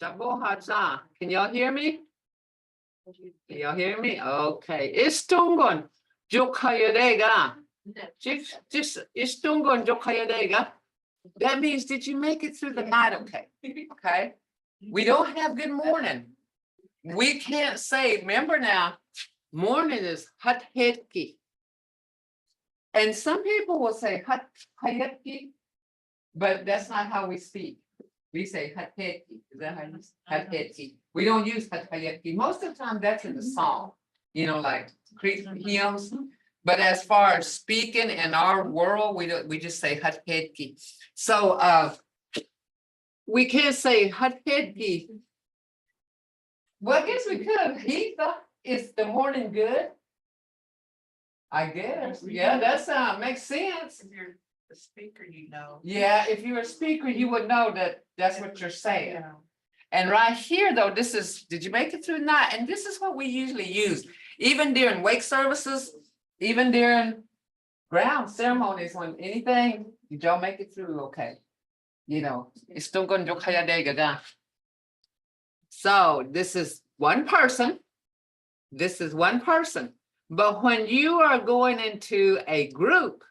Can y'all hear me? Can y'all hear me? Okay. Istungon. Jokayadega. Just istungon jokayadega. That means, did you make it through the night? Okay. Okay. We don't have good morning. We can't say, remember now, morning is hot hetki. And some people will say hot hetki, but that's not how we speak. We say hot hetki. Is that how you say hot hetki? We don't use hot hetki. Most of the time that's in the song, like Creek hymns. But as far as speaking in our world, we just say hot hetki. So we can't say hot hetki. Well, I guess we could. Is the morning good? I guess. Yeah, that makes sense. If you're a speaker, Yeah, if you're a speaker, you would know that that's what you're saying. Yeah. And right here, though, did you make it through the night? And this is what we usually use, even during wake services, even during ground ceremonies, when anything, did y'all make it through? Okay. It's still going to. So this is one person. This is one person. But when you are going into a group,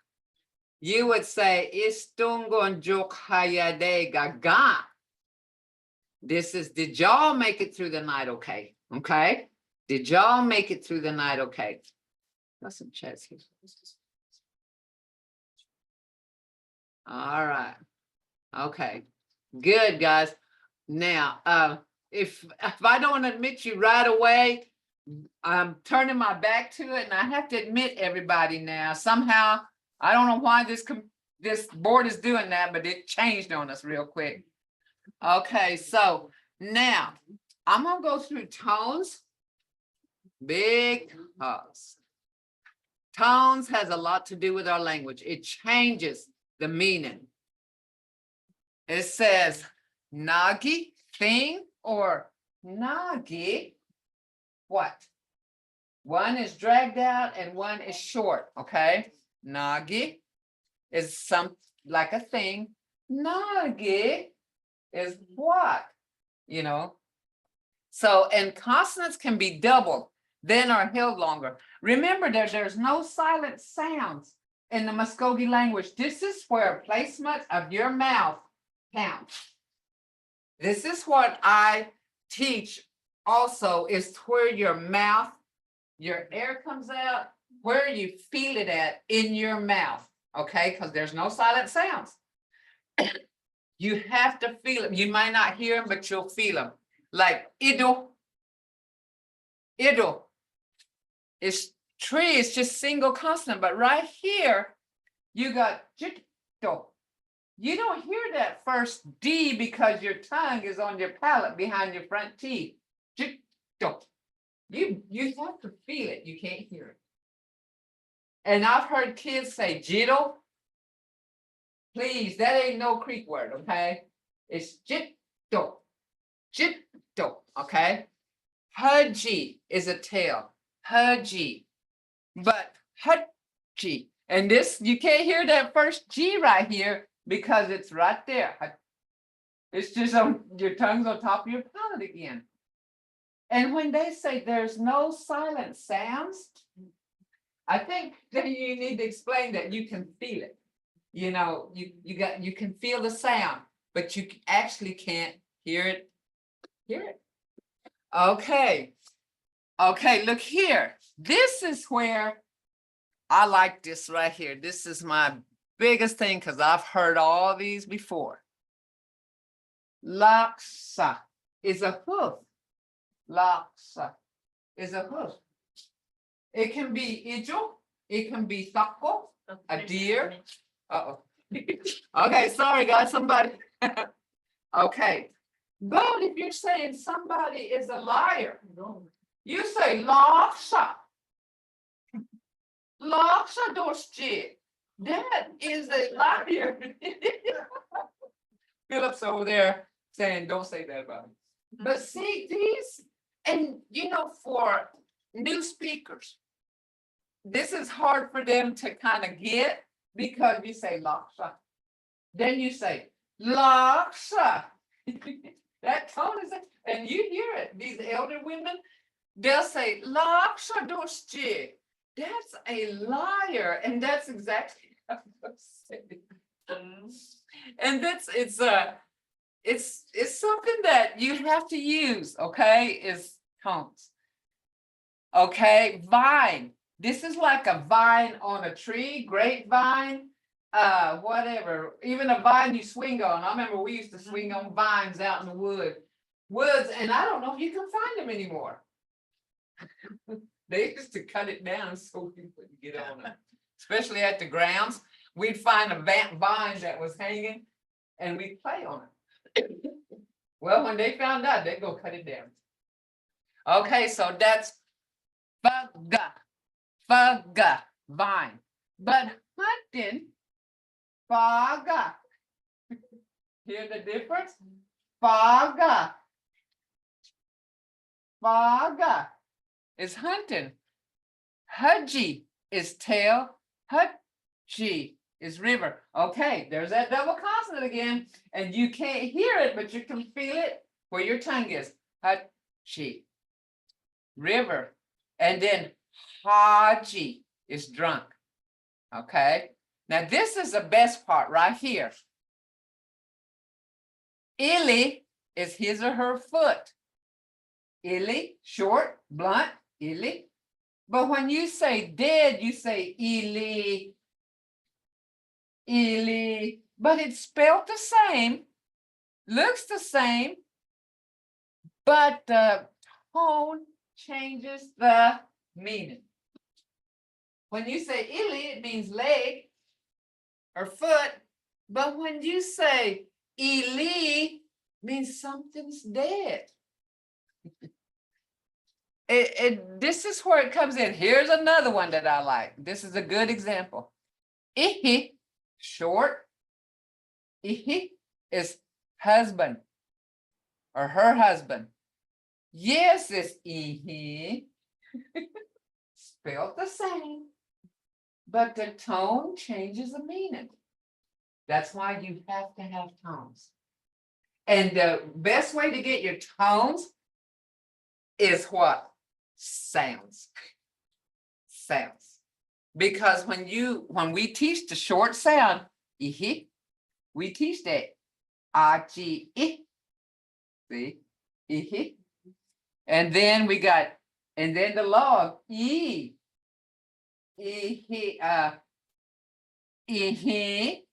you would say, Istungon jokayade gaga. This is, did y'all make it through the night okay? Okay. Did y'all make it through the night okay? Got some chats here. All right. Okay. Good, guys. Now, if I don't admit you right away, I'm turning my back to it, and I have to admit everybody now. Somehow, I don't know why this board is doing that, but it changed on us real quick. Okay, so now I'm gonna go through tones. Because tones has a lot to do with our language. It changes the meaning. It says nagi, thing, or nagi, what? One is dragged out and one is short, okay? Nagi is like a thing. Nagi is what? So, and consonants can be doubled, then are held longer. Remember that there's no silent sounds in the Mvskoke language. This is where placement of your mouth counts. This is what I teach also, is where your mouth, your air comes out, where you feel it at in your mouth, okay? Because there's no silent sounds. You have to feel them. You might not hear them, but you'll feel them. Like ido. It's tree, it's just single consonant, but right here, you got jito. You don't hear that first D because your tongue is on your palate behind your front teeth. Jito. You have to feel it, you can't hear it. And I've heard kids say jitto. Please, that ain't no Creek word, okay? It's jitto. Jitto, okay? Hudgy is a tail. Hudgy. But hudgy. And this, you can't hear that first G right here because it's right there. It's just on your tongue's on top of your palate again. And when they say there's no silent sounds, I think that you need to explain that you can feel it. You can feel the sound, but you actually can't hear it. Okay. Okay, look here. This is where I like this right here. This is my biggest thing because I've heard all these before. Laksa is a hoof. Laksa is a hoof. It can be ijo. It can be taco, a deer. Uh-oh. Okay, sorry guys, somebody. Okay. But if you're saying somebody is a liar, you say laksa. Laksa dorsji. That is a liar. Philip's over there saying, don't say that about me. But see, these, and for new speakers, this is hard for them to kind of get because you say laksa. Then you say laksa. That tone is, and you hear it. These elder women, they'll say, "Laksha doshchi." That's a liar, and that's exactly how I'm saying. And it's something that you have to use. Okay, is tones. Okay, vine. This is like a vine on a tree, grapevine, whatever. Even a vine you swing on. I remember we used to swing on vines out in the woods, and I don't know if you can find them anymore. They used to cut it down so we couldn't get on them, especially at the grounds. We'd find a vine that was hanging, and we'd play on it. Well, when they found out, they'd go cut it down. Okay, so that's faga, vine. But hunting, faga. Hear the difference? Faga is hunting. Hudgy is tail. Hudgy is river. Okay, there's that double consonant again. And you can't hear it, but you can feel it where your tongue is. Hudgy. River. And then Haji is drunk. Okay. Now this is the best part right here. Illy is his or her foot. Illy, short, blunt, illy. But when you say dead, you say illy, illy. But it's spelled the same, looks the same, but the tone changes the meaning. When you say illy, it means leg or foot. But when you say illy, means something's dead. This is where it comes in. Here's another one that I like. This is a good example. Ihi, short. Ihi is husband or her husband. Yes, it's ihi. Spelled the same, but the tone changes the meaning. That's why you have to have tones. And the best way to get your tones is what? Sounds. Sounds. Because when we teach the short sound, ihi, we teach that achi I. See? Ihi. And then we got, and then the log, e. Ihi, ihi.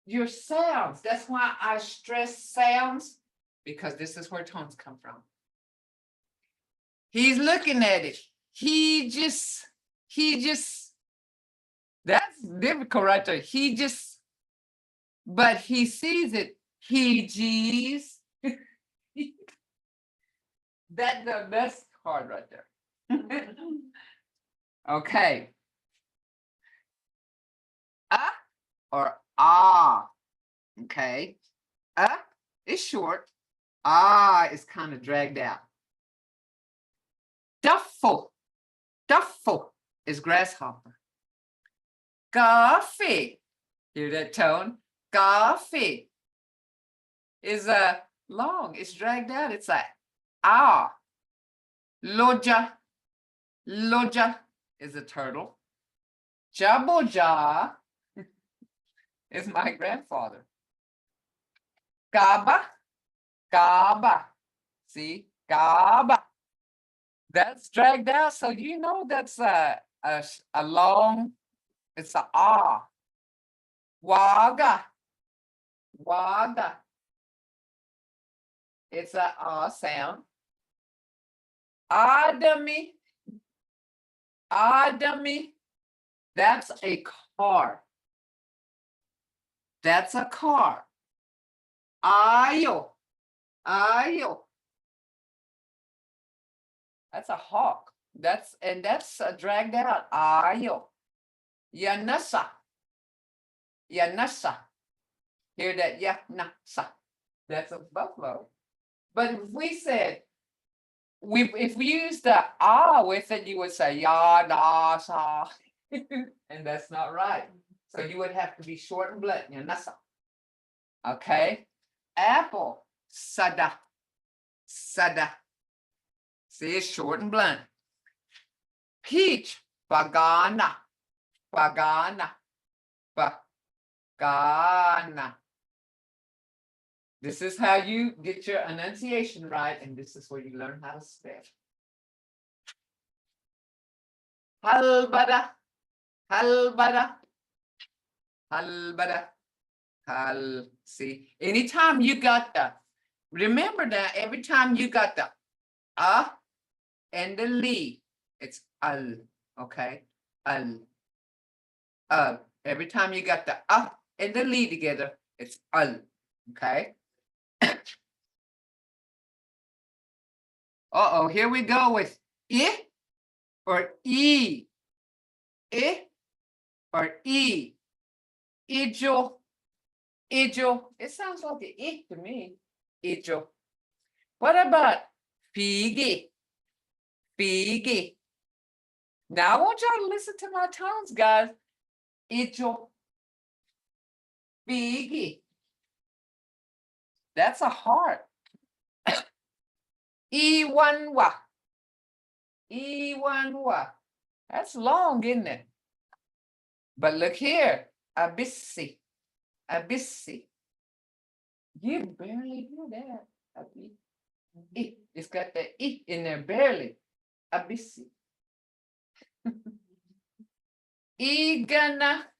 Your sounds. That's why I stress sounds, because this is where tones come from. He's looking at it. He just, that's difficult right there. But he sees it. He gees. That's hard right there. Okay. Or ah. Okay. Is short. Is kind of dragged out. Duffel is grasshopper. Coffee. Hear that tone? Coffee is long. It's dragged out. It's like Loja is a turtle. Jaboja is my grandfather. Gaba. See, Gaba. That's dragged out. So you know that's a long. It's a Waga. It's a sound. Adami. That's a car. That's a car. Ayo. That's a hawk. That's dragged out. Ayo. Yanasa. Hear that? Yanasa. That's a buffalo. But if we said, if we use the with it, you would say yanasa. And that's not right. So you would have to be short and blunt. Yanasa. Okay. Apple, sada, sada. See, it's short and blunt. Peach, bagana, bagana, bagana. This is how you get your enunciation right, and this is where you learn how to spell. Halbada, halbada, halbada, hal. See, anytime you got the, remember that every time you got the and the li, it's al, okay? Al. Every time you got the and the li together, it's al, okay? Uh-oh, here we go with I or E. I or E. Ijo. Ijo. It sounds like an I to me. Ijo. What about figi? Figi. Now I want y'all to listen to my tones, guys. Ijo. Figi. That's a heart. Iwanwa. Iwanwa. That's long, isn't it? But look here. Abissi. Abissi. You barely hear that. It's got the I in there, barely. Abissi. Igana.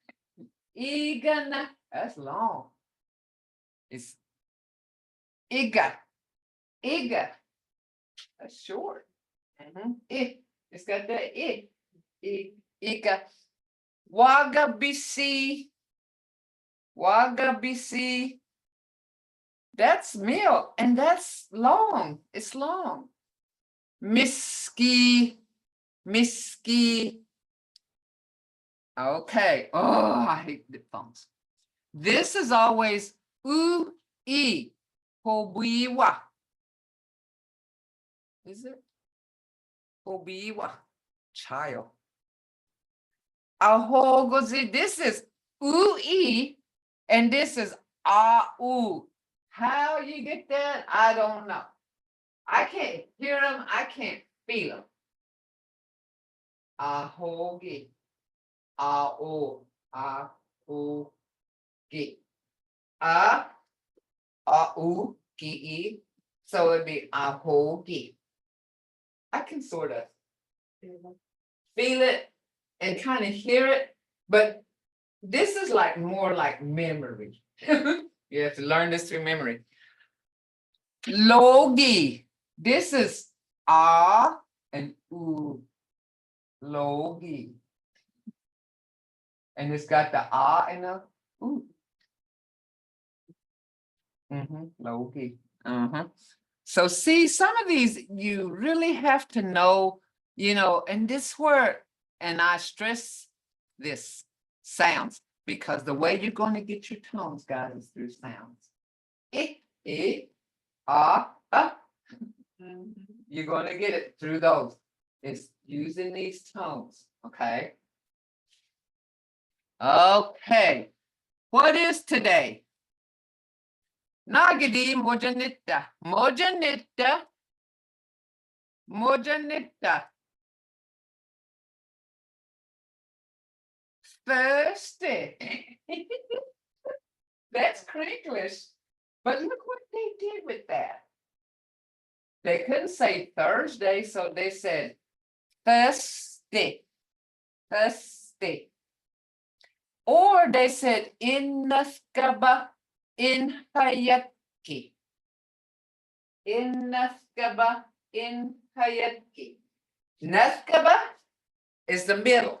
Igana. That's long. It's Iga. Iga. That's short. It's got the I. Iga. Wagabisi. Wagabisi. That's milk, and that's long. It's long. Miski. Miski. Okay. Oh, I hate the phones. This is always u-e. Hobiwa. Is it? Hobiwa. Child. Ahogozi. This is u-e, and this is a-u. How you get that? I don't know. I can't hear them. I can't feel them. Ahogi. A-o. A-o-gi. A-u-gi-e. So it'd be ahogi. I can sort of feel it and kind of hear it, but this is like more like memory. You have to learn this through memory. Logi. This is a and u. Logi. And it's got the a and the u. Logi. So see, some of these you really have to know, and this word, and I stress this, sounds, because the way you're going to get your tones, guys, is through sounds. You're going to get it through those. It's using these tones, okay? Okay. What is today? Nagidi mojanita. Mojanita. Mojanita. Thursday. That's crinklish. But look what they did with that. They couldn't say Thursday, so they said Thursday. Thursday. Or they said in Naskaba in Hayaki. In Naskaba in Hayaki. Naskaba is the middle.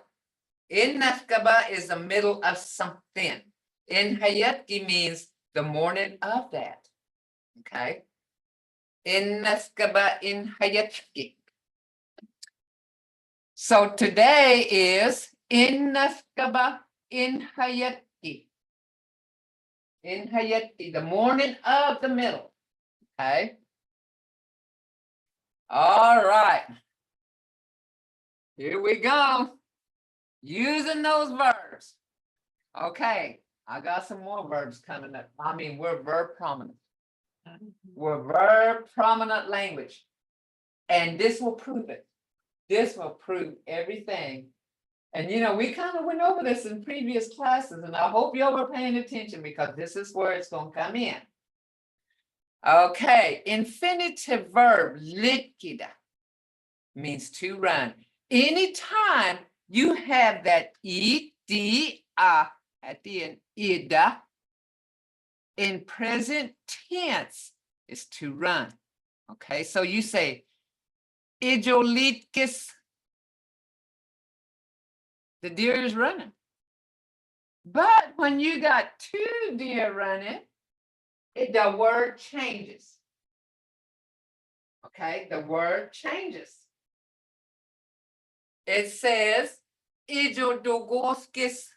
In Naskaba is the middle of something. In Hayaki means the morning of that. Okay. In Naskaba in Hayaki. So today is in Naskaba in Hayaki. In Hayaki, the morning of the middle. Okay. All right. Here we go. Using those verbs. Okay. I got some more verbs coming up. I mean, we're verb prominent. We're verb prominent language. And this will prove it. This will prove everything. And you know, we kind of went over this in previous classes, and I hope y'all were paying attention because this is where it's going to come in. Okay, infinitive verb, likida, means to run. Anytime you have that ida at the end, ida, in present tense is to run. Okay, so you say, Ijolitkis, the deer is running. But when you got two deer running, the word changes. Okay, the word changes. It says, Ijodogoskis.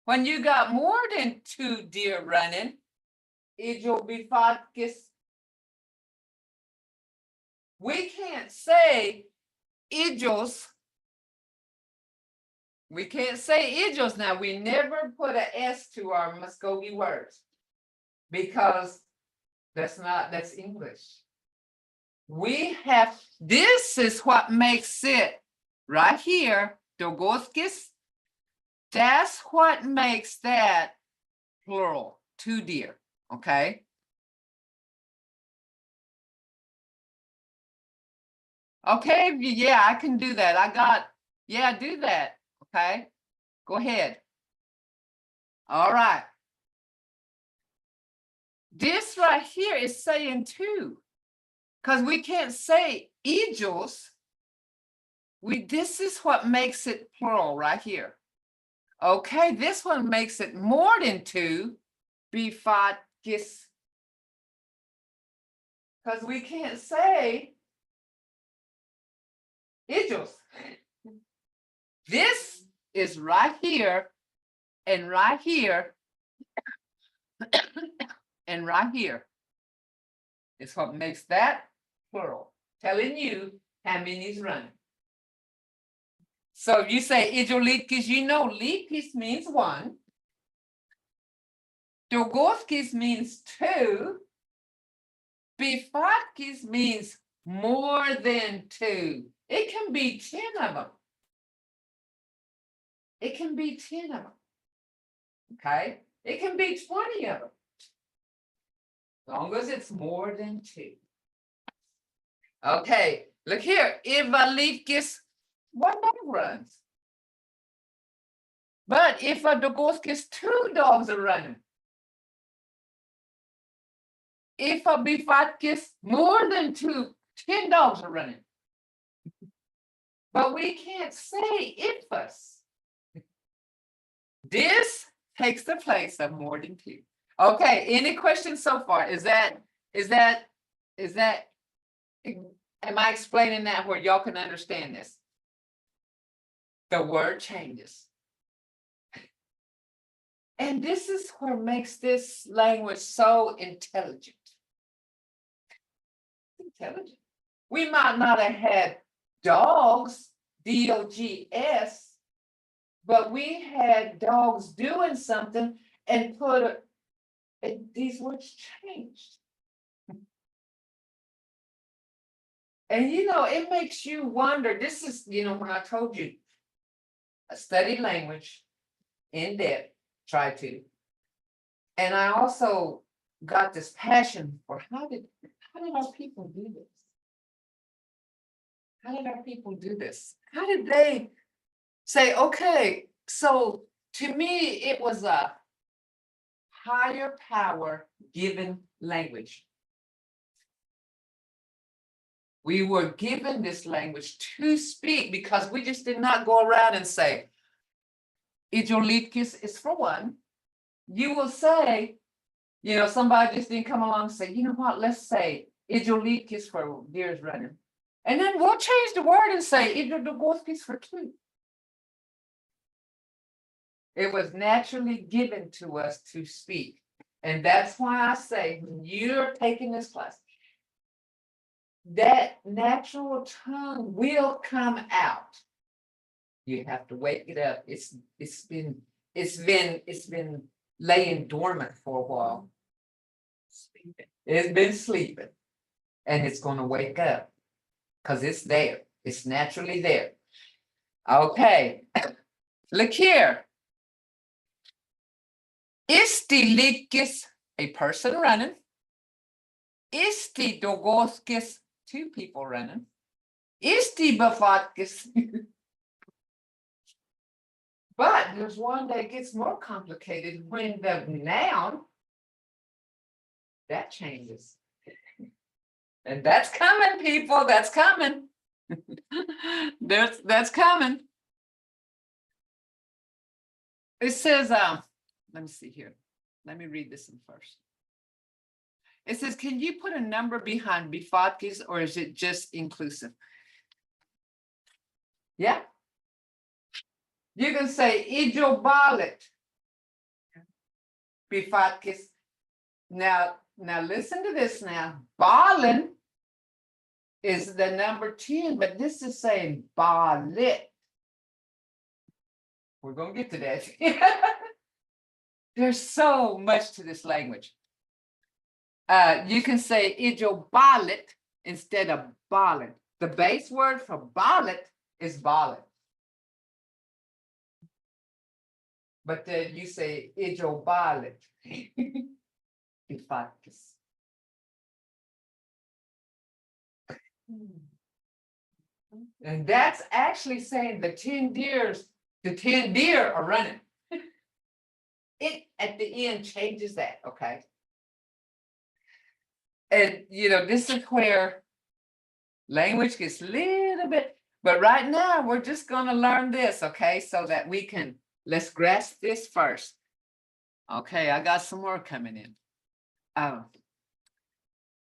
When you got more than two deer running, Ijobifatkis. We can't say ijos. We can't say ijos now. We never put an S to our Mvskoke words because that's English. We have, this is what makes it right here, dogoskis. That's what makes that plural, two deer, okay? Okay, yeah, I can do that. Do that, okay? Go ahead. All right. This right here is saying two, because we can't say ijos. This is what makes it plural right here. Okay, this one makes it more than two, bifatkis. Because we can't say ijos. This is right here, and right here, and right here. It's what makes that plural, telling you how many is running. So if you say ijolitkis, you know litkis means one. Dogoskis means two. Bifatkis means more than two. It can be 10 of them. It can be 10 of them. Okay? It can be 20 of them. As long as it's more than two. Okay, look here. Ivalitkis, one dog runs. But if a dogoskis, two dogs are running. If a bifatkis, more than two, 10 dogs are running. But we can't say ifus. This takes the place of more than two. Okay, any questions so far? Am I explaining that where y'all can understand this? The word changes. And this is what makes this language so intelligent. Intelligent. We might not have had dogs, D-O-G-S, but we had dogs doing something and these words changed. And you know, it makes you wonder. This is, you know, when I told you, I studied language in depth, try to. And I also got this passion for how did our people do this? How did our people do this? How did they say, okay, so to me, it was a higher power given language. We were given this language to speak because we just did not go around and say, Ijolitkis is for one. You will say, you know, somebody just didn't come along and say, you know what, let's say Ijolitkis for deers running. And then we'll change the word and say Ijodogoskis for two. It was naturally given to us to speak. And that's why I say, when you're taking this class, that natural tongue will come out. You have to wake it up. It's been laying dormant for a while. It's been sleeping. And it's going to wake up. Because it's there. It's naturally there. Okay. Look here. Istilikis, a person running. Istidogoskis, two people running. Istibafatkis. But there's one that gets more complicated when the noun, that changes. And that's coming, people, that's coming. That's coming. It says, let me see here. Let me read this one first. It says, can you put a number behind bifatkis or is it just inclusive? Yeah. You can say ijobalit bifatkis. Now listen to this now. Balin is the number 10, but this is saying balit. We're going to get to that. There's so much to this language. You can say ijobalit instead of balin. The base word for balit is balin. But then you say ijobalit. Bifatkis. And that's actually saying the 10 deer are running. It at the end changes that, okay? And this is where language gets a little bit, but right now we're just gonna learn this, okay? So that we can, let's grasp this first. Okay, I got some more coming in. Oh,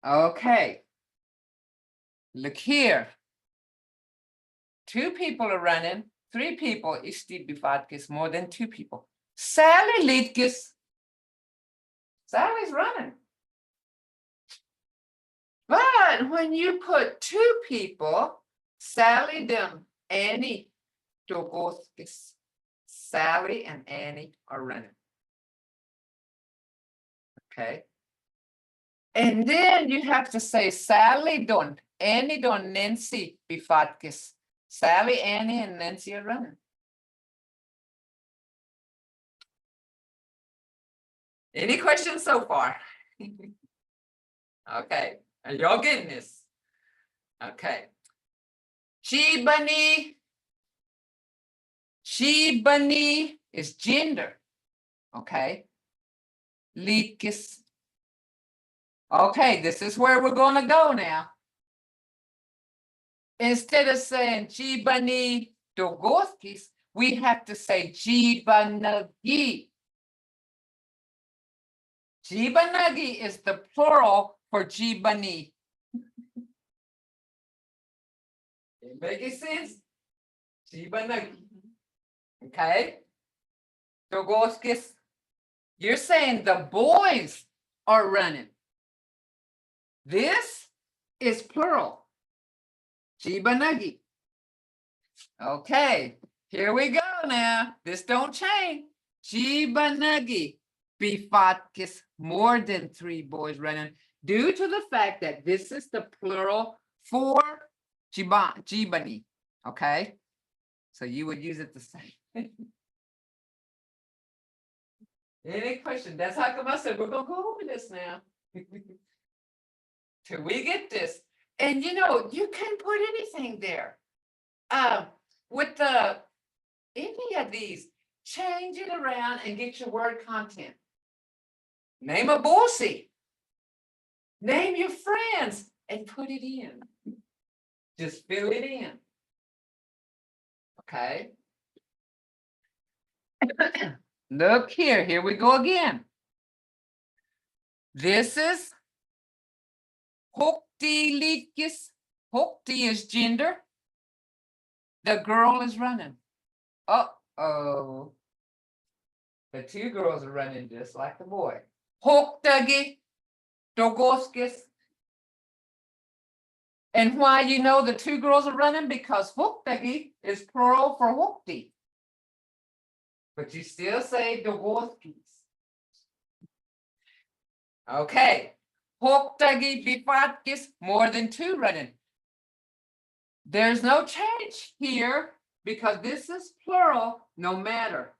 okay. Look here. 2 people are running, 3 people, isti bifatkis, more than 2 people. Sally litkis. Sally's running. But when you put 2 people, Sally them, Annie, dogoskis. Sally and Annie are running. Okay. And then you have to say Sally don, Annie don, Nancy bifatkis. Sally, Annie, and Nancy are running. Any questions so far? Okay, are y'all getting this? Okay. Shibani is gender. Okay. Likis. Okay, this is where we're going to go now. Instead of saying Jibani dogoskis, we have to say Jibanagi. Jibanagi is the plural for Jibani. It making sense? Jibanagi. Okay. Dogoskis. You're saying the boys are running. This is plural. Jibanagi. Okay, here we go now. This don't change. Jibanagi. Bifatkis, more than 3 boys running, due to the fact that this is the plural for Jibani. Okay, so you would use it the same. Any question? That's how come I said we're gonna go over this now. Till we get this. And you can put anything there. With any of these, change it around and get your word content. Name a bossy. Name your friends and put it in. Just fill it in. Okay. Look here we go again. This is Hokti likis. Hokti is gender. The girl is running. Uh-oh. The 2 girls are running just like the boy. Hoktagi, dogoskis. And why the 2 girls are running? Because hoktagi is plural for hokti. But you still say dogoskis. Okay. Hoktagi bifatkis, more than two running. There's no change here because this is plural, no matter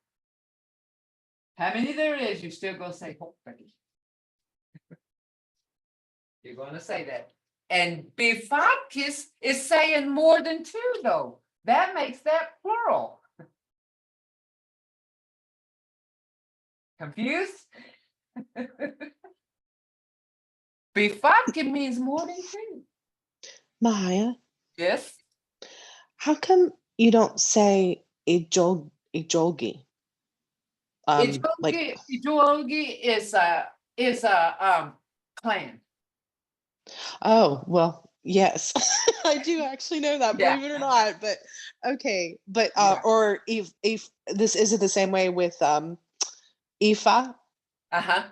how many there is, you're still going to say hoktagi. You're going to say that. And bifatkis is saying more than two, though. That makes that plural. Confused? Bifatkis means more than two. Maya, Yes. how come you don't say ijolgi? Like, Ijogi is a clan. oh, well, yes. I do actually know that, Yeah. believe it or not, but okay. But Yeah. or if this is it the same way with Ifa?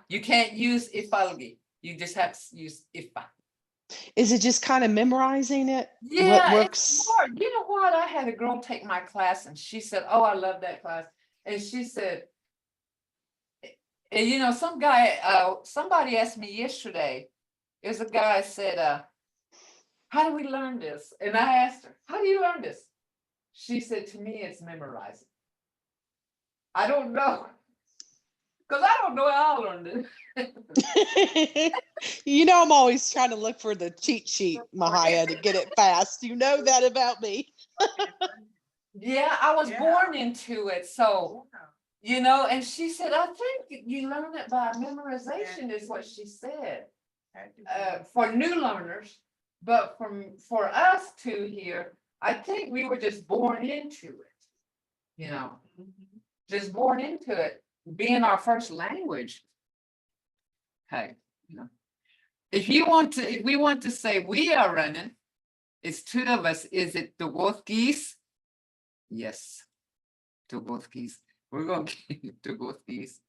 You can't use ifalgi. You just have to use ifa. Is it just kind of memorizing it? What Yeah, it's works? hard. You know what? I had a girl take my class and she said, "Oh, I love that class." And she said, and you know, somebody asked me yesterday, there's a guy said, how do we learn this? And I asked her, how do you learn this? She said, to me, it's memorizing. I don't know. Because I don't know how I learned it. You know, I'm always trying to look for the cheat sheet, Mahaya, to get it fast. You know that about me. Yeah, I was born into it. So, you know, and she said, I think you learn it by memorization, is what she said. For new learners, but for us two here, I think we were just born into it. You know, just born into it, being our first language. Okay, you know, if we want to say we are running, it's two of us. Is it the both geese? Yes, to both geese. We're going to keep to both geese.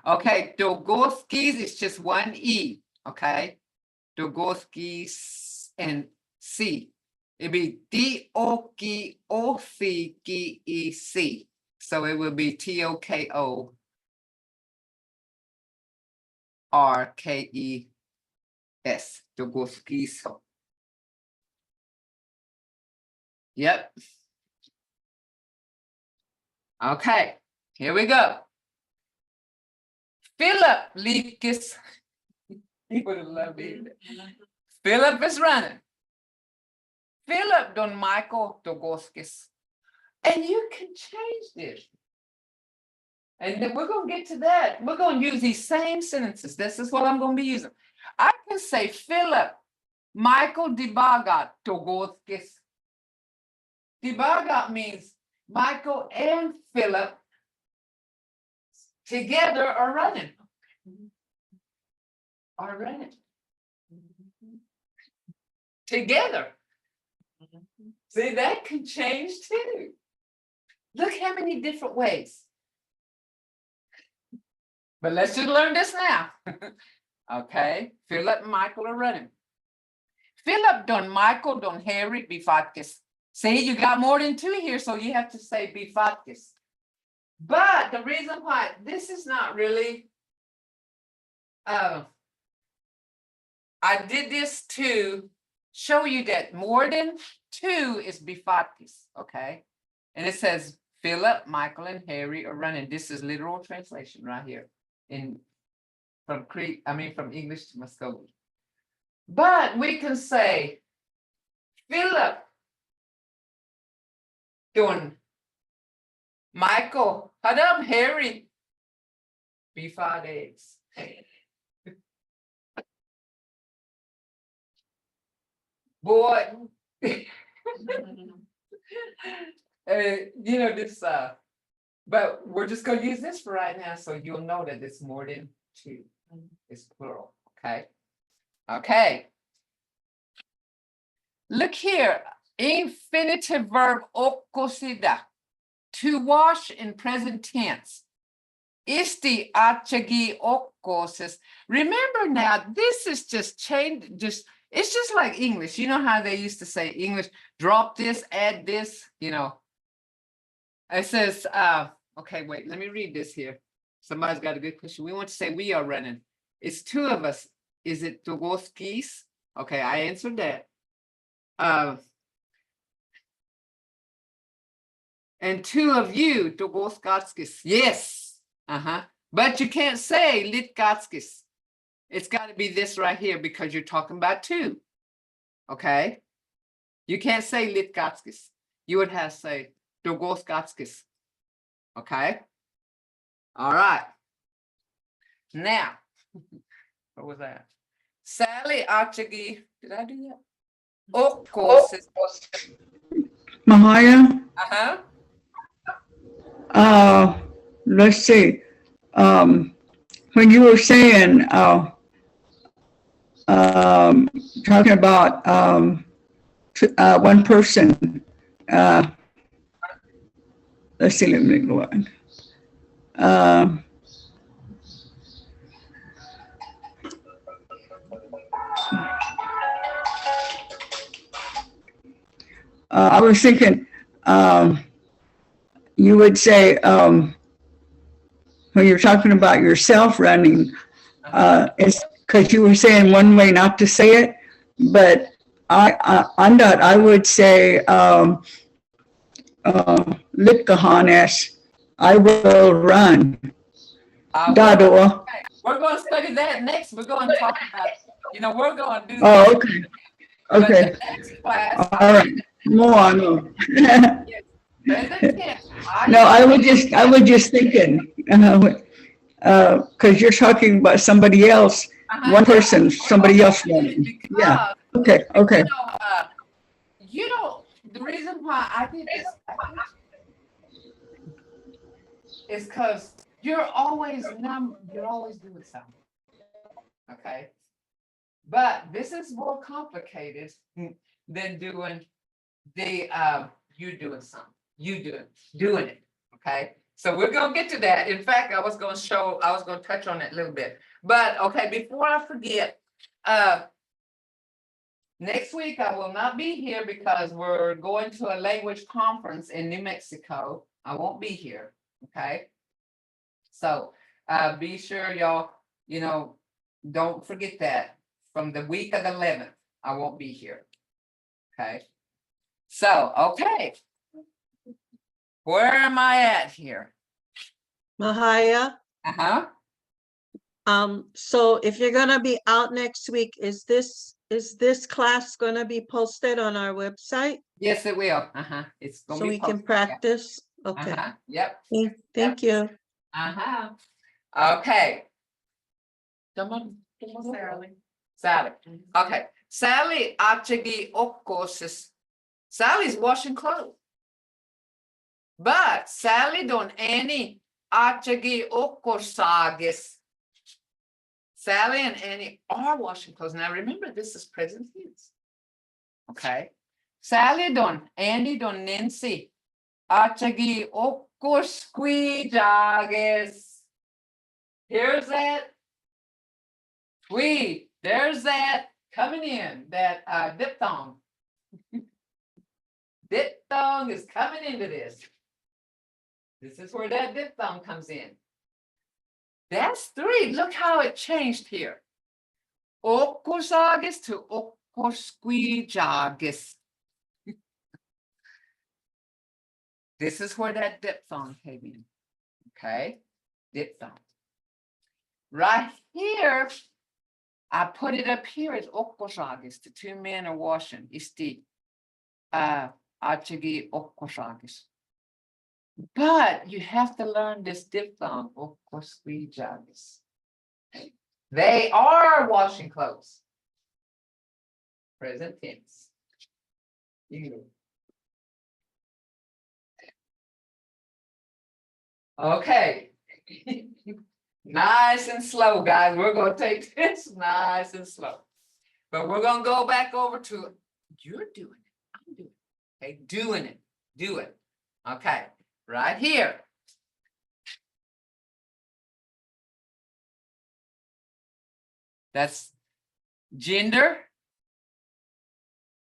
Okay, Dogorskis is just one E. Okay, Dogorskis and C. It'd be D-O-K-O-C-K-E-C. So it would be T-O-K-O-R-K-E-S. Dogorskiso. Yep. Okay, here we go. Philip Leakis. He would have loved it. Philip is running. Philip Don Michael Dogorskis. And you can change this. And then we're going to get to that. We're going to use these same sentences. This is what I'm going to be using. I can say Philip Michael Dibagat Dogorskis. Dibagat means Michael and Philip together are running. Are running. Together. See, that can change too. Look how many different ways. But let's just learn this now. Okay, Philip and Michael are running. Philip Don Michael Don Harry Bifatkis. See, you got more than two here, so you have to say Bifatkis. But the reason why this is not really, I did this to show you that more than two is Bifatkis, okay? And it says Philip, Michael, and Harry are running. This is literal translation right here from English to Mvskoke. But we can say Philip doing Michael, Hadam, Harry, B5 eggs. Boy, you know this, but we're just going to use this for right now, so you'll know that it's more than two. It's plural. Okay. Okay. Look here. Infinitive verb okosida. To wash in present tense. Isti achagi okoses. Remember now, this is just changed. It's just like English. You know how they used to say English, drop this, add this, you know. It says, okay, wait, let me read this here. Somebody's got a good question. We want to say we are running. It's two of us. Is it Dogoskis? Okay, I answered that. And two of you, Dogoskatskis. Yes. But you can't say Litgatskis. It's got to be this right here because you're talking about two. Okay. You can't say Litgatskis. You would have to say Dogoskatskis. Okay. All right. Now, what was that? Sally Archigi. Did I do that? Oh, of course. Mahaya, let's see. When you were saying, talking about one person, let's see, let me go on. I was thinking, you would say, when you're talking about yourself running, it's because you were saying one way not to say it, but I would say, Litkahanes, I will run. Dado. We're going to study that next. We're going to talk about, we're going to do Oh, that. okay. But Okay. the next class, All right. More, no. present tense. No, I was just thinking, because you're talking about somebody else, one person, somebody else running. Yeah. Okay. Okay. The reason why I did this is because you're always doing something. Okay. But this is more complicated than doing the you doing something. You doing it. Okay. So we're gonna get to that. In fact, I was gonna touch on it a little bit. But okay, before I forget, next week I will not be here because we're going to a language conference in New Mexico. I won't be here. Okay. So be sure y'all, don't forget that. From the week of the 11th, I won't be here. Okay. So, okay. Where am I at here? Mahaya, so if you're gonna be out next week, is this class gonna be posted on our website? Yes, it will. It's gonna So be we can posted. practice? Okay, Yep. thank you. Okay. Sally. Okay. Sally Achagi Okosis. Sally's washing clothes. But Sally don't any Achagi Okosagis. Sally and Annie are washing clothes. Now remember, this is present tense. Okay. Sally don't, Annie don't, Nancy. Achagi Okosquijagis. Here's that. There's that coming in, that diphthong. Diphthong is coming into this. This is where that diphthong comes in. That's 3. Look how it changed here. Okosagis to okosquijagis. This is where that diphthong came in. Okay, diphthong. Right here, I put it up here as okosagis. The 2 men are washing. It's the achagi okosagis. But you have to learn this diphthong, okosquijagis. They are washing clothes. Present tense. Okay. Nice and slow, guys. We're going to take this nice and slow. But we're going to go back over to, you're doing it. I'm doing it. Okay, doing it. Do it. Okay, right here. That's gender.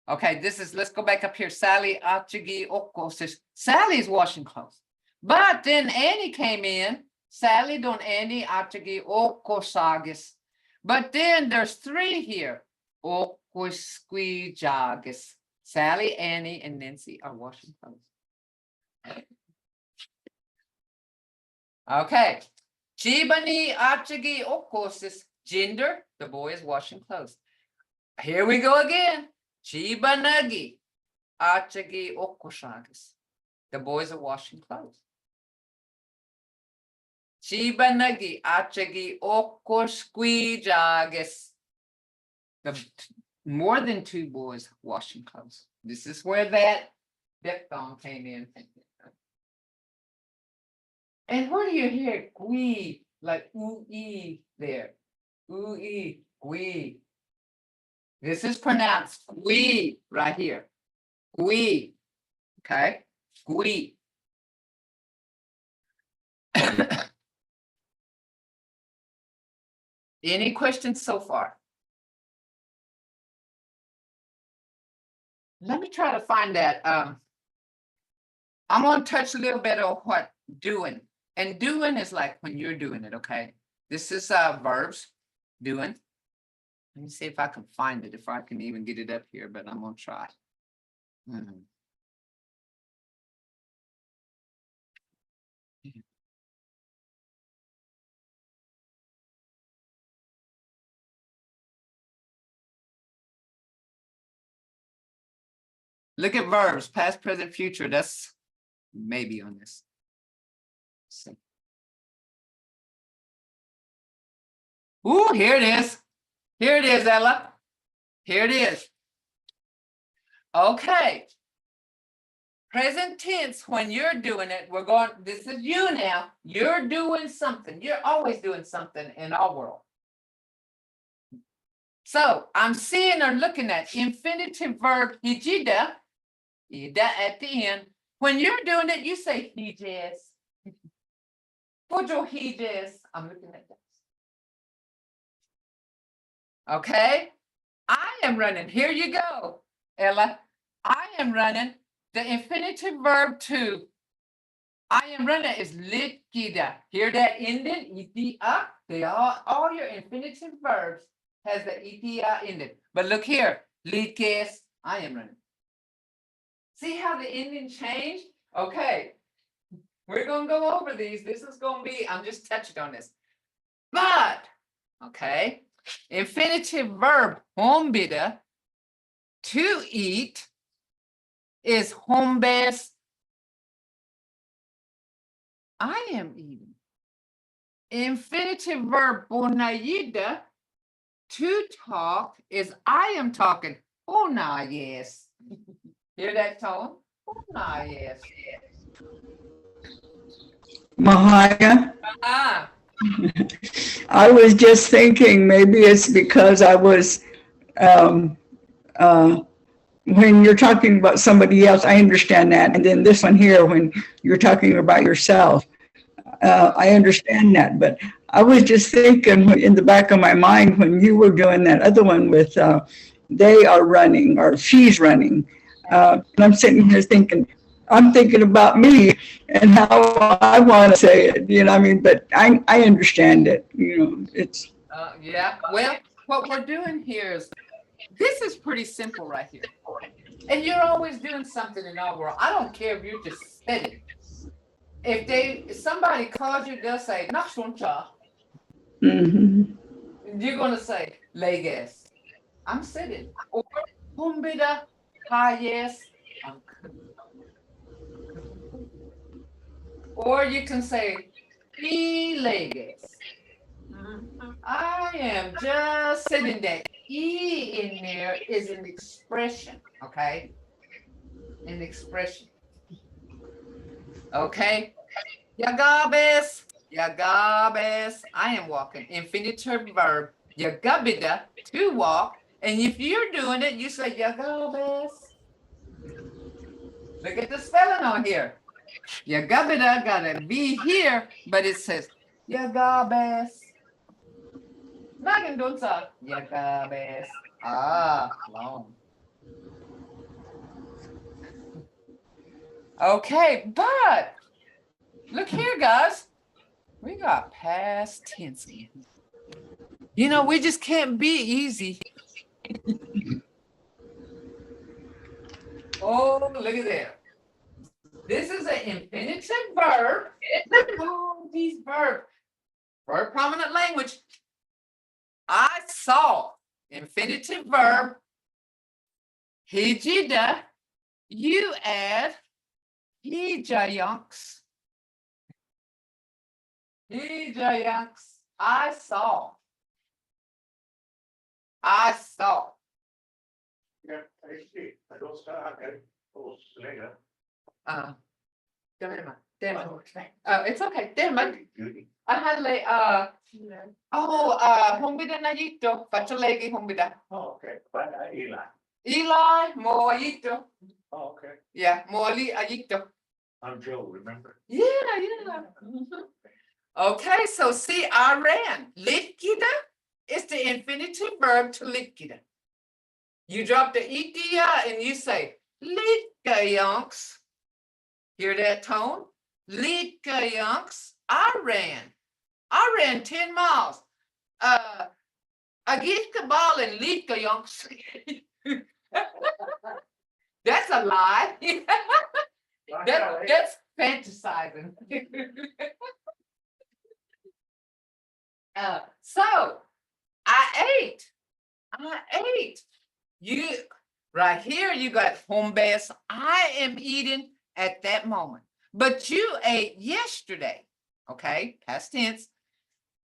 Okay, let's go back up here. Sally Achigi Oko says, Sally's washing clothes. But then Annie came in. Sally don't Annie Achigi Oko Sagis. But then there's 3 here. Okoskwijagas. Sally, Annie, and Nancy are washing clothes. Okay. Chibani achagi okosis. Gender, the boy is washing clothes. Here we go again. Chibanagi achagi okoshagas. The boys are washing clothes. Chibanagi achagi okoskwijagas. The more than 2 boys washing clothes. This is where that diphthong came in. And where do you hear gui, like ooh-ee there? Ooh-ee, gui. This is pronounced gui right here. Gui. Okay? Gui. Any questions so far? Let me try to find that. I'm going to touch a little bit on what doing. And doing is like when you're doing it, okay? This is verbs, doing. Let me see if I can find it, if I can even get it up here, but I'm going to try. Look at verbs, past, present, future. That's maybe on this. Ooh, here it is. Here it is, Ella. Here it is. Okay. Present tense, when you're doing it, we're going, this is you now. You're doing something. You're always doing something in our world. So I'm seeing or looking at infinitive verb hijida, ida at the end. When you're doing it, you say hijes. Fujo hijes. I'm looking at this. Okay. I am running. Here you go, Ella. I am running. The infinitive verb to I am running is likida. Hear that ending? Itia. They all your infinitive verbs has the itia ending. But look here. Likes. I am running. See how the ending changed? Okay. We're going to go over these. This is going to be, I'm just touching on this. But, okay. Infinitive verb, hombida, to eat, is hombes. I am eating. Infinitive verb, bonayida, to talk, is I am talking. Oh, nah, yes. Hear that tone? Oh, nah, yes. Mahaya, Ah. I was just thinking maybe it's because I was, when you're talking about somebody else, I understand that. And then this one here, when you're talking about yourself, I understand that. But I was just thinking in the back of my mind when you were doing that other one with they are running or she's running. And I'm sitting here thinking, I'm thinking about me and how I want to say it, you know, I mean, but I understand it, you know, it's. Yeah, well, what we're doing here is, this is pretty simple right here. And you're always doing something in our world. I don't care if you just said it. If somebody calls you, they'll say, Nakshuncha. You're going to say, Leges. I'm sitting. Or, Humbida, Hayes. I'm cooking. Or you can say, Leges. I am just sitting there. E in there is an expression, okay? An expression. Okay? Yagabes, yagabes. I am walking. Infinitive verb. Yagabida, to walk. And if you're doing it, you say yagabes. Look at the spelling on here. Yagabida got a V here, but it says yagabes. Nagandunsa, yagabes. Ah, long. Okay, but look here, guys. We got past tense. You know, we just can't be easy. Oh, look at that. This is an infinitive verb. Oh, these verbs. Verb prominent language. I saw. Infinitive verb. Hijida. You add hijayanks. Hijayanks. I saw. I saw. Yeah, I see. I don't start, okay. Oh, later. Damn it's okay. Damn it. Judy. I had like humbida na yito. Facciolegi humbida. Oh, okay. But Eli. Eli mo ayito. Oh, okay. Yeah, mo ali ayito. I'm Joe, remember? Yeah. Okay, so see, I ran. Litkida is the infinitive verb to litkida. You drop the itia and you say litkayanks. Hear that tone? Litkayanks. I ran 10 miles. Agit ball and litkayanks. That's a lie. That's fantasizing. So I ate. You right here, you got home base. I am eating at that moment. But you ate yesterday. Okay, past tense.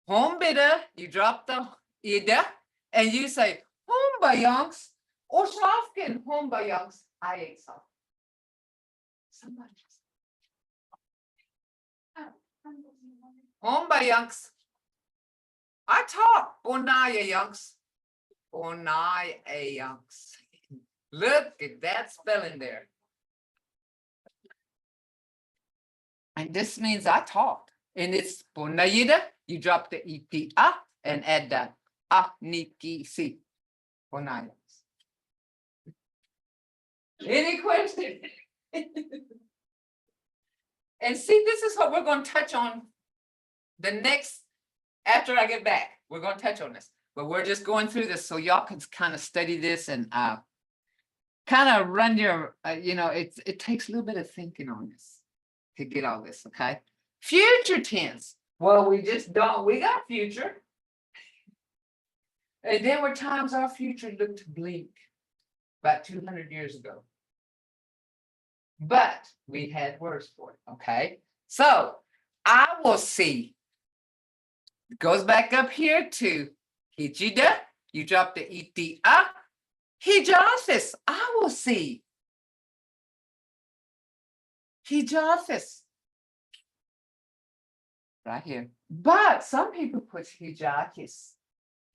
Home bitter, you drop the ida, and you say home bayanks or shafkin home bayanks. I ate some. Somebody just home bayanks. I talk bonaya yanks. Bonaya yanks. Look at that spelling there. And this means I talked. And it's bonayida. You drop the iti and add that niki si. Bonaya. Any questions? And see, this is what we're going to touch on the next, after I get back. We're going to touch on this, but we're just going through this so y'all can kind of study this and kind of run your, it takes a little bit of thinking on this to get all this, okay? Future tense. Well, we got future. And there were times our future looked bleak about 200 years ago. But we had words for it, okay? So I will see. It goes back up here to hijida. You drop the iti a. Hijasis. I will see. Hijasis. Right here. But some people put hijakis.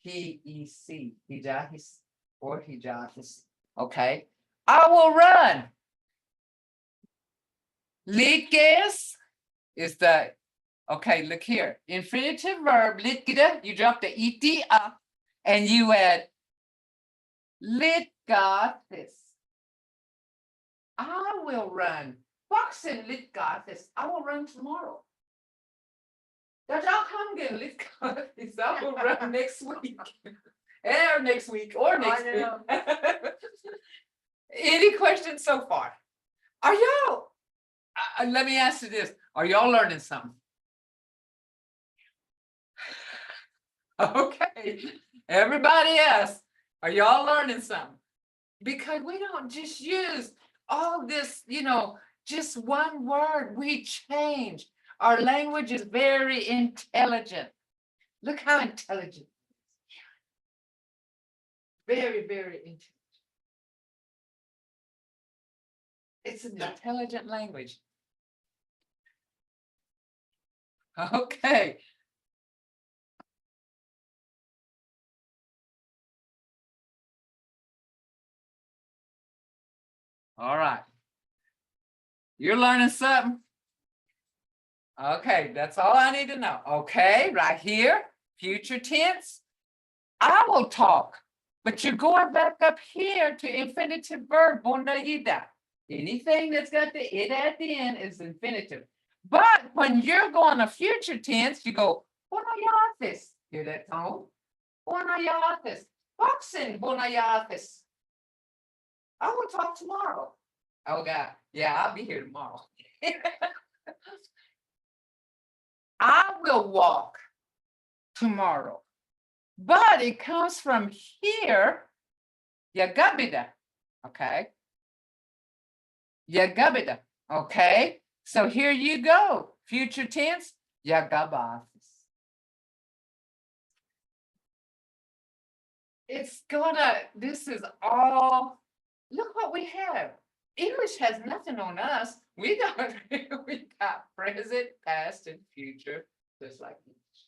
He-E-C. Hijakis or hijakis. Okay. I will run. Likes is the, okay, look here. Infinitive verb, litkida, you drop the et up and you add litgatis. I will run. Boxing litgatis. I will run tomorrow. That y'all come get litgatis. I will run next week. Or next week. Any questions so far? Are y'all? Let me ask you this. Are y'all learning something? Okay. Everybody else, are y'all learning something? Because we don't just use all this, just one word. We change. Our language is very intelligent. Look how intelligent. Very, very intelligent. It's an intelligent language. Okay. All right. You're learning something. Okay, that's all I need to know. Okay, right here, future tense. I will talk, but you're going back up here to infinitive verb, bonayida. Anything that's got the it at the end is infinitive. But when you're going to future tense, you go, bonayatis. Hear that tone? Bonayatis. Boxing, Bonayatis. I will talk tomorrow. Oh, God. Yeah, I'll be here tomorrow. I will walk tomorrow. But it comes from here. Yagabida. Okay. Yagabida. Okay. So here you go. Future tense. Yagabathis. It's gonna, this is all, look what we have. English has nothing on us. We got, we got present, past, and future, just like English.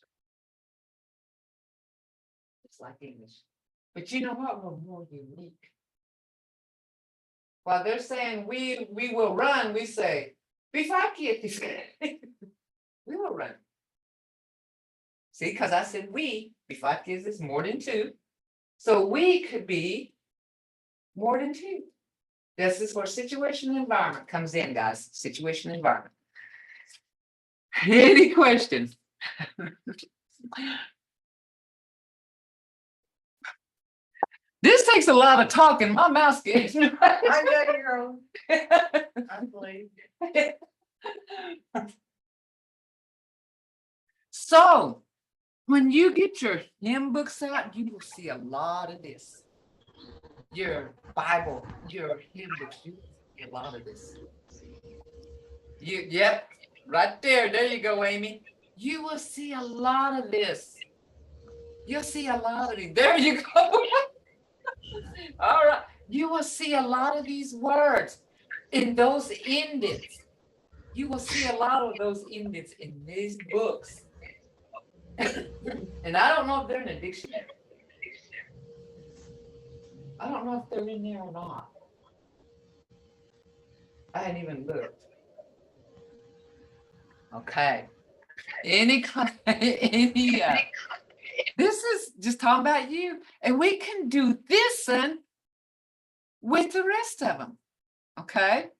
It's like English. But you know what? We're more unique. While they're saying we will run, we say, "Bifakiet." We will run. See, because I said we, bifakiet is more than two. So we could be more than two. This is where situation and environment comes in, guys. Situation and environment. Any questions? This takes a lot of talking. My mouth's getting. I know your own. I believe. So, when you get your hymn books out, you will see a lot of this. Your Bible, your hymn books, you will see a lot of this. Yep, right there. There you go, Amy. You will see a lot of this. You'll see a lot of these. There you go. All right. You will see a lot of these words in those indents. You will see a lot of those indents in these books. And I don't know if they're in a dictionary. I don't know if they're in there or not. I hadn't even looked. Okay. This is just talking about you. And we can do this one with the rest of them. Okay.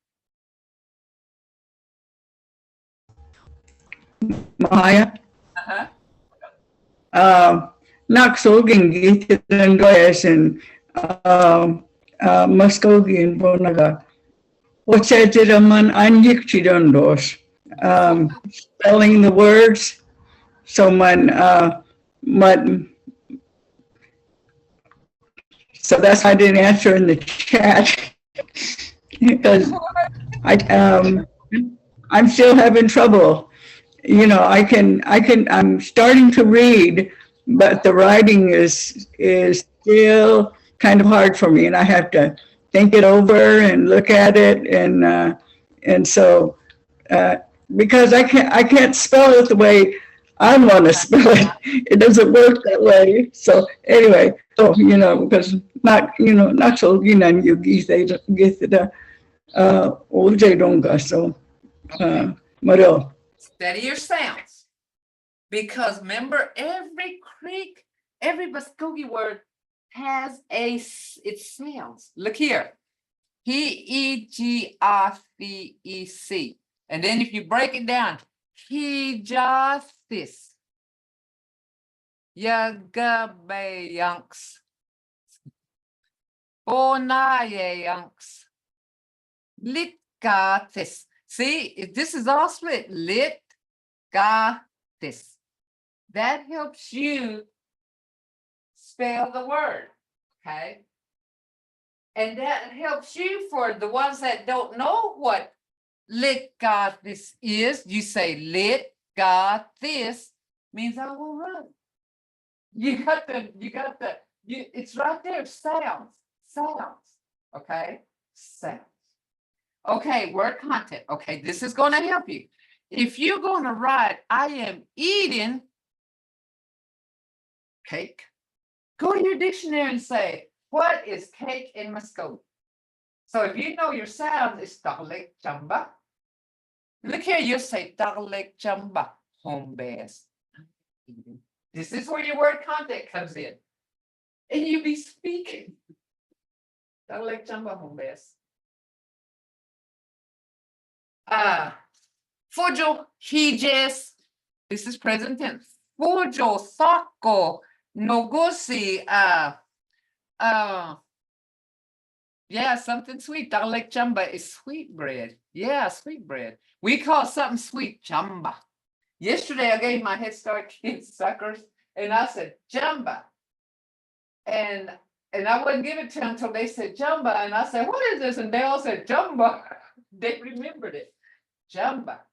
Maya, Uh-huh. Naksogin Githan Goyas and Mvskoke and Bonaga. What's that? Man, Anjikchidondos. Spelling the words. So so that's why I didn't answer in the chat because I'm still having trouble. You know, I'm starting to read, but the writing is still kind of hard for me, and I have to think it over and look at it, and so because I can't spell it the way I want to spell it, it doesn't work that way. So anyway, so you know, because not so you get the so Mario. Steady your sounds. Because remember, every Creek, every Mvskoke word has its sounds. Look here. He-e-g-a-f-e-c. And then if you break it down, he-ja-this. Yagabayanks. Bonayanks. Litgatis. See, this is all split. Litgatis. That helps you spell the word, okay? And that helps you for the ones that don't know what litgatis is. You say litgatis means I will run. It's right there, sounds, okay? Sounds. Okay, word content. Okay, this is going to help you. If you're going to write, I am eating cake, go to your dictionary and say, what is cake in Mvskoke? So if you know your sounds, it's taglek chamba. Look here, you say taglek chamba, home base. This is where your word content comes in. And you be speaking. Taglek chamba, home base. Fujo hijes. This is present tense. Fujo sako Nogosi, yeah, something sweet. Dalek jamba is sweet bread. Yeah, sweet bread. We call something sweet jamba. Yesterday, I gave my Head Start kids suckers, and I said jamba, and I wouldn't give it to them until they said jamba, and I said, "What is this?" And they all said jamba. They remembered it, jamba.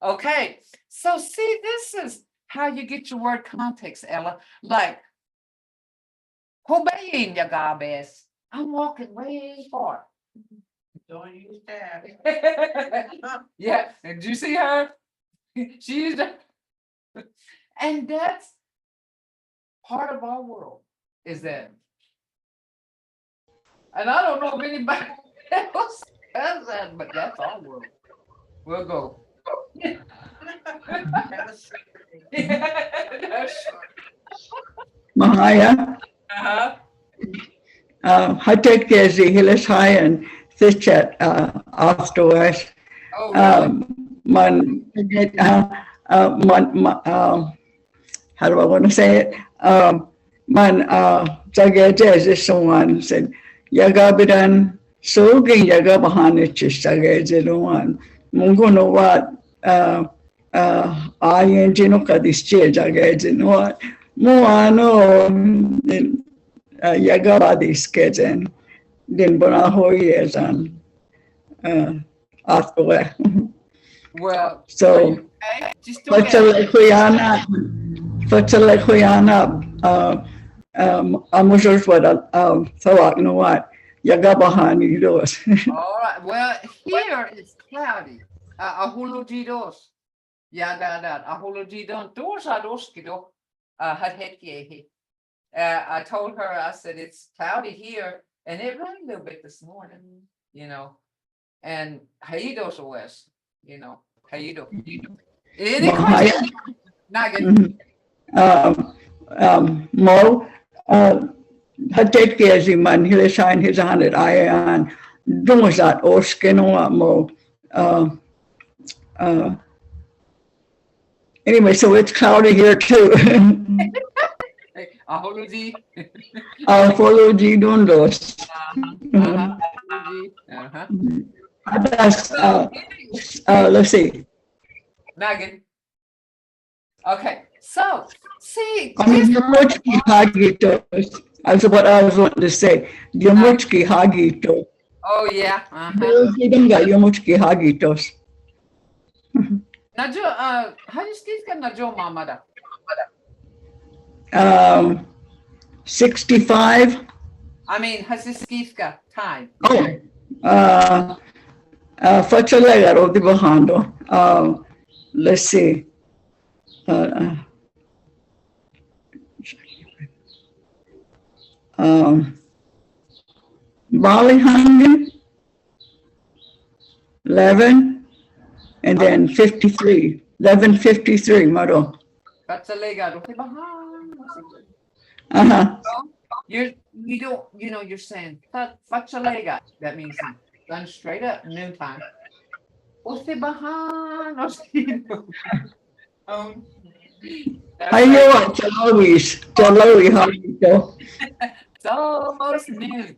Okay, so see, this is how you get your word context, Ella. Like, obeying your garbage. I'm walking way far. Don't use that. Yeah, and did you see her? She's and that's part of our world, is that. And I don't know if anybody else has that, but that's our world. We'll go. Mahaya, Uh-huh. Hatekezi, Hilishayan, Thichet, Afterwest, Oh, really? Man, how do I want to say it? Man, Zagajez is someone said, Yagabidan, Sogin Yagabahanich, Zagajeluan, Munguno what, I and Jinoka this chair, Zagajin what, Moano, Yagabadis Kajan, then Bonahoyes and afterward. Well, So, are you okay? Just don't get Fatsalekuyana, Amushos, what, Thawak, no what, Yagabahani, those. all right. Well, here it's cloudy. Ahulujidos. Yagadat. Ahulujidon. Those are those kiddo. Hathekie. I told her, I said, it's cloudy here, and it rained a little bit this morning, you know. And Haidos west, you know, Haido. Any questions? Nugget. Mo, Hatekezi man, Hilishan, his 100 Ion, Dumazat, Oskino, Mo. Anyway, so it's cloudy here too. Ahuluji. Follow G Dundos. Uh-huh. That's, let's see. Nugget. Okay, so see, I mean, Yamuchki Hagitos. That's what I was wanting to say. Yamuchki Hagito. oh yeah. Hidunga Yamuchki Hagitos. Najo, how you speak Najo Mamada? 65. I mean, Hasiskifka time. Oh, Fachalega di Bahando. Let's see. Bali Hangen, 11, and then 53. 11:53, Maro. That's a lega. You don't, you know, you're saying fachalega. That means done straight up noontime. Uste bahan. Ayo, Chalowi Hagito. It's almost noon.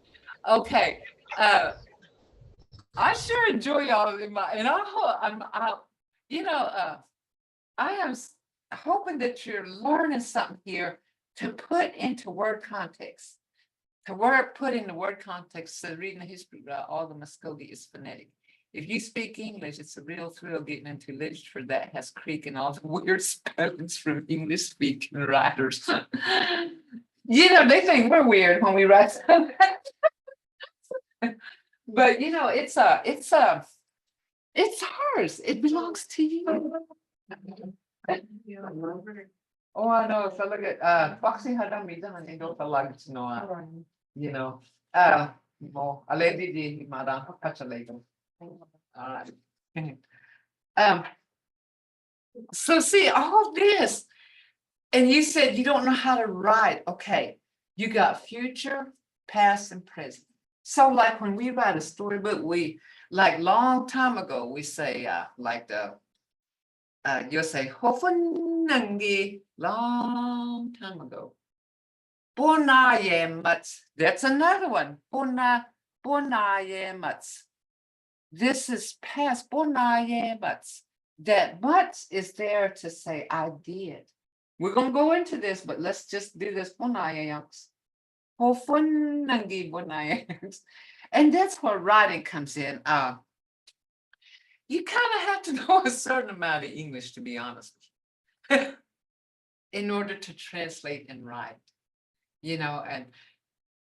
Okay. I sure enjoy y'all in my, and I hope I am hoping that you're learning something here to put into word context. Put in the word context. So reading the history about all the Mvskoke is phonetic. If you speak English, it's a real thrill getting into literature that has Creek and all the weird spellings from English speaking writers. You know, they think we're weird when we write something. But you know, it's hers. It belongs to you. Oh, I know. So look at Foxy had done me done and don't allow to know. You know, more a lady di madam catch a later. All right. So see all this, and you said you don't know how to write. Okay, you got future, past, and present. So like when we write a storybook, we like long time ago, we say like the you'll say Hofanangi long time ago. Bonayemats. That's another one. Bonayemats. This is past bonayemats. That much is there to say I did. We're gonna go into this, but let's just do this bonayemats. And that's where writing comes in. You kind of have to know a certain amount of English, to be honest with you, in order to translate and write. You know,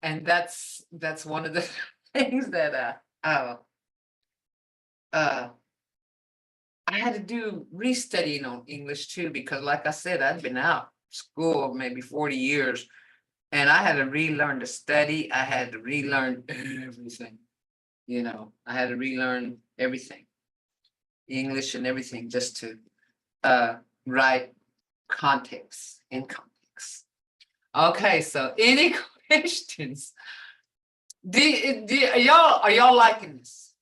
and that's one of the things that I had to do restudying on English too, because like I said, I'd been out of school maybe 40 years, and I had to relearn to study. I had to relearn everything. You know, I had to relearn everything, English and everything, just to write context, in context. Okay, so any questions? Are y'all liking this?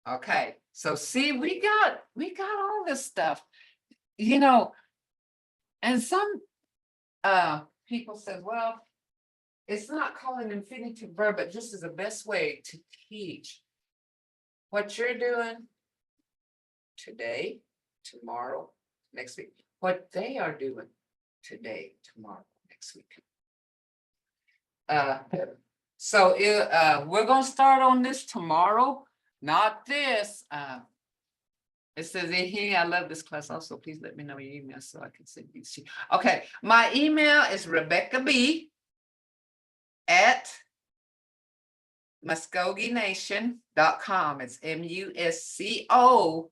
Okay, so see, we got all this stuff, you know, and some people said, well, it's not called an infinitive verb, but this is the best way to teach what you're doing today, tomorrow, next week, what they are doing today, tomorrow, next week. So we're gonna start on this tomorrow, not this. It says in here, I love this class also. Please let me know your email so I can send you. Okay, my email is rebeccaB@mvskokenation.com. It's MUSCOGEE.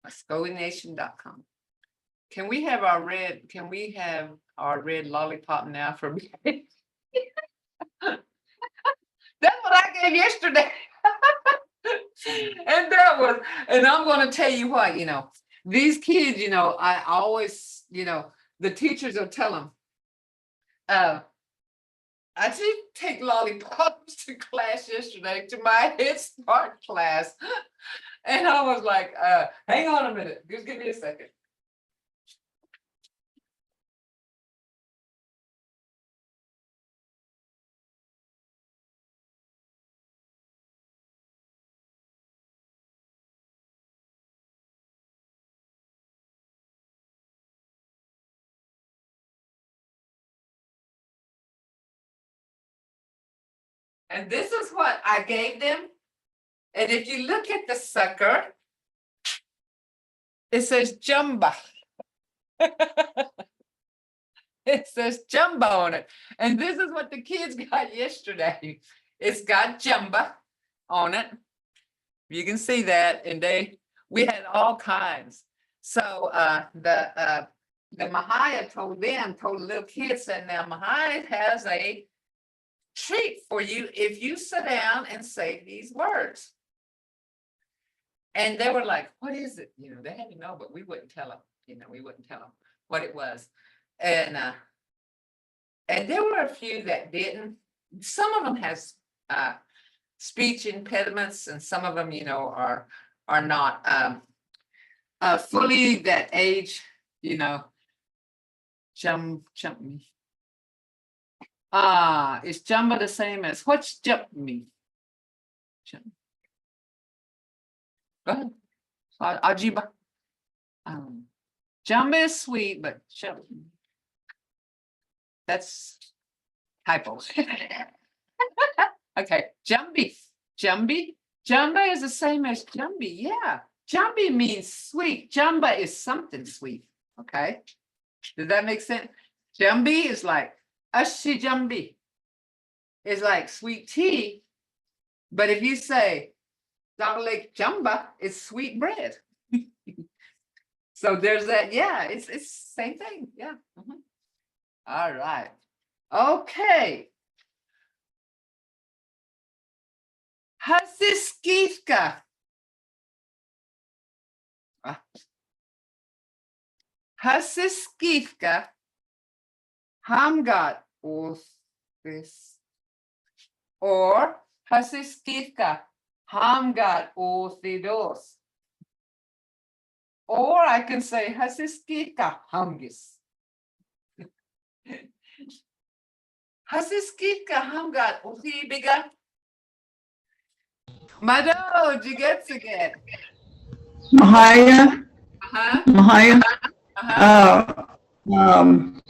Mvskokenation.com. Can we have our red lollipop now for me? That's what I gave yesterday. And I'm going to tell you what, you know, these kids, you know, I always, you know, the teachers will tell them, I did take lollipops to class yesterday, to my Head Start class. And I was like, hang on a minute, just give me a second. And this is what I gave them. And if you look at the sucker, it says jumba. It says jumbo on it. And this is what the kids got yesterday. It's got jumba on it. You can see that. And we had all kinds. So the Mvhayv told the little kids, said, now Mvhayv has a treat for you if you sit down and say these words. And they were like, what is it? You know, they had to know, but we wouldn't tell them, you know, we wouldn't tell them what it was. And there were a few that didn't. Some of them has speech impediments, and some of them, you know, are not fully that age, you know. Jump me. Is jumba the same as what's jump me? Go ahead. Ajiba. Jumba is sweet, but jump. That's typo. Okay, Jumby. Jumba is the same as Jumby. Yeah. Jumby means sweet. Jumba is something sweet. Okay. Does that make sense? Jumby is like Ashi Jumbi. It's like sweet tea. But if you say Lake Jumba, it's sweet bread. So there's that. Yeah, it's same thing. Yeah. All right. Okay. Hasiskivka. Hasiskivka. Hamgat office. Or Hasiskivka. Hamgat orthodos. Or I can say Hasiskivka hamgis. Hasiskika hamgat uti biga. Mado, jigetsuget. Mahaya, Uh-huh. Mahaya.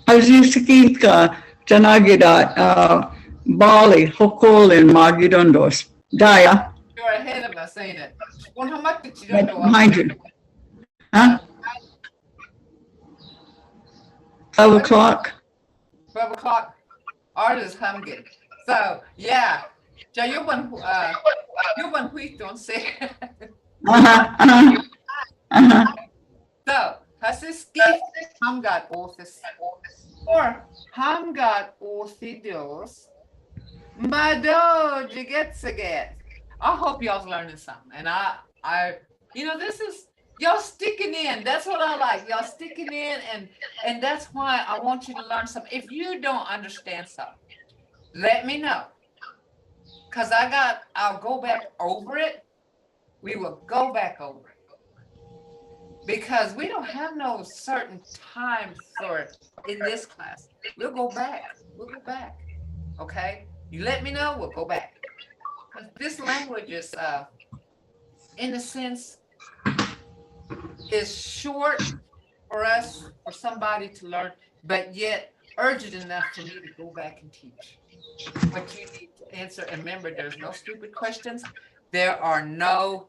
Aziskika, Janagidat, Bali, Hokolin, Magidondos. Daya, You're ahead of us, ain't it? Well, how much did you don't know? behind you. Huh? 12 o'clock. 12 o'clock. Artist Humgit. So yeah. So you one week don't say. So Hasiski Hamgat Othis or Hamgat Othidos Mado Jigetsaget. I hope y'all's learning something. And this is y'all sticking in. That's what I like. Y'all sticking in, and that's why I want you to learn something. If you don't understand something, let me know. Because I'll go back over it. We will go back over it. Because we don't have no certain time for it in this class. We'll go back. We'll go back. Okay? You let me know, we'll go back. Because this language is, in a sense, is short for us, for somebody to learn, but yet urgent enough for me to go back and teach. But you need to answer, and remember, there's no stupid questions. There are no,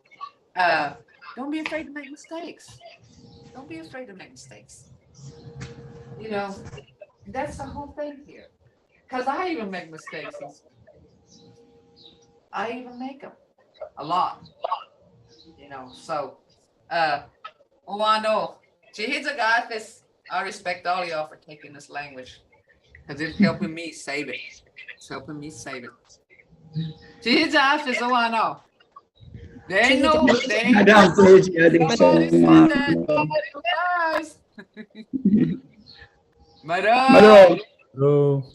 don't be afraid to make mistakes. Don't be afraid to make mistakes. That's the whole thing here. Because I even make mistakes. I even make them a lot. So, Uwano, Chihizagathis, I respect all y'all for taking this language because it's helping me save it. It's helping me save it. Chihizagathis, Uwano. There ain't no, I don't believe you, I think somebody so. said that. Guys. Mado. Mado.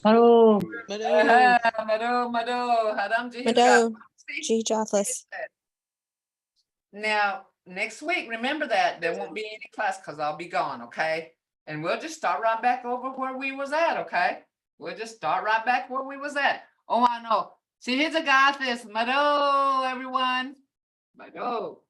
Hello. Mado. Hadam Mado. Jihizagathis. Jathless. Now, next week, remember that there won't be any class because I'll be gone, okay? And we'll just start right back over where we was at, okay? We'll just start right back where we was at. Oh, I know. See, here's a guy, this Mado, everyone. Mado.